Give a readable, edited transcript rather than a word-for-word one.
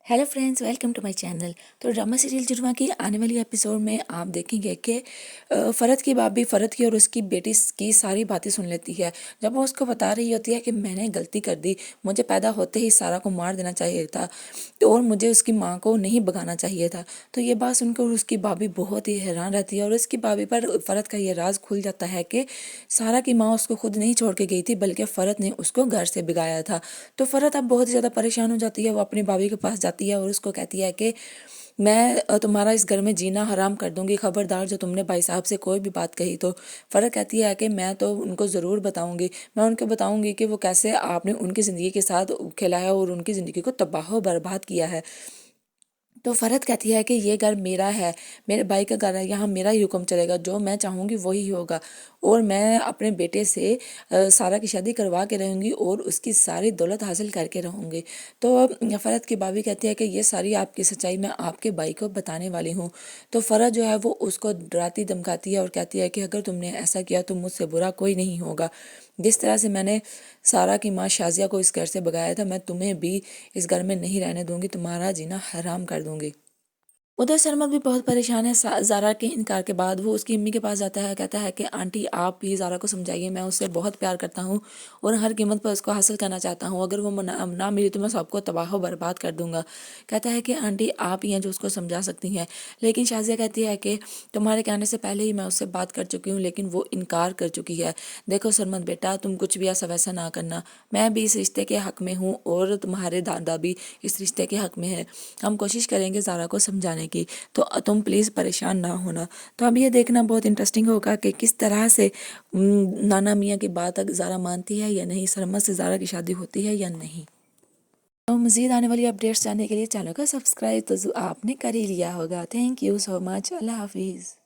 Hello friends, welcome to my channel. तो drama serial Judwa की आने वाली एपिसोड में आप देखेंगे कि फ़रत की भाभी फ़रत की और उसकी बेटी की सारी बातें सुन लेती है। जब वो उसको बता रही होती है कि मैंने गलती कर दी, मुझे पैदा होते ही सारा को मार देना चाहिए था तो और मुझे उसकी माँ को नहीं भगाना चाहिए था। तो ये बात सुनकर उसकी भाभी बहुत ही हैरान रहती है और उसकी भाभी पर फ़रत का ये राज खुल जाता है कि सारा की माँ उसको खुद नहीं छोड़ के गई थी, बल्कि फ़रत ने उसको घर से बिगाया था। तो फ़रत अब बहुत ही ज़्यादा परेशान हो जाती है। वो अपनी भाभी के पास जाती है और उसको कहती है कि मैं तुम्हारा इस घर में जीना हराम कर दूंगी, खबरदार जो तुमने भाई साहब से कोई भी बात कही तो। फ़र्क कहती है कि मैं तो उनको ज़रूर बताऊंगी, मैं उनको बताऊंगी कि वो कैसे आपने उनकी ज़िंदगी के साथ खेला है और उनकी ज़िंदगी को तबाह बर्बाद किया है। तो फ़रत कहती है कि ये घर मेरा है, मेरे भाई का घर है, यहाँ मेरा ही हुक्म चलेगा, जो मैं चाहूँगी वही होगा। और मैं अपने बेटे से सारा की शादी करवा के रहूँगी और उसकी सारी दौलत हासिल करके रहूँगी। तो फ़रत की भाभी कहती है कि ये सारी आपकी सच्चाई मैं आपके भाई को बताने वाली हूँ। तो फ़रत जो है वो उसको डराती धमकाती है और कहती है कि अगर तुमने ऐसा किया तो मुझसे बुरा कोई नहीं होगा। जिस तरह से मैंने सारा की माँ शाजिया को इस घर से भगाया था, मैं तुम्हें भी इस घर में नहीं रहने दूंगी, तुम्हारा जीना हराम कर दूंगी। उधर सरमद भी बहुत परेशान है। ज़ारा के इनकार के बाद वो उसकी अम्मी के पास जाता है, कहता है कि आंटी आप ही ज़ारा को समझाइए, मैं उससे बहुत प्यार करता हूँ और हर कीमत पर उसको हासिल करना चाहता हूँ, अगर वो ना मिली तो मैं सबको तबाह बर्बाद कर दूंगा। कहता है कि आंटी आप ही हैं जो उसको समझा सकती हैं। लेकिन शाजिया कहती है कि तुम्हारे कहने से पहले ही मैं उससे बात कर चुकी हूँ, लेकिन वो इनकार कर चुकी है। देखो सरमद बेटा, तुम कुछ भी ऐसा वैसा ना करना, मैं भी इस रिश्ते के हक में हूँ और तुम्हारे दादा भी इस रिश्ते के हक में है। हम कोशिश करेंगे ज़ारा को समझाने की, तो तुम प्लीज़ परेशान ना होना। तो अब ये देखना बहुत इंटरेस्टिंग होगा कि किस तरह से नाना मियाँ की बात ज़ारा मानती है या नहीं, सरमद से ज़ारा की शादी होती है या नहीं। तो मज़ीद आने वाली अपडेट्स जानने के लिए चैनल को सब्सक्राइब तो आपने कर ही लिया होगा। Thank you so much. Allah हाफिज़।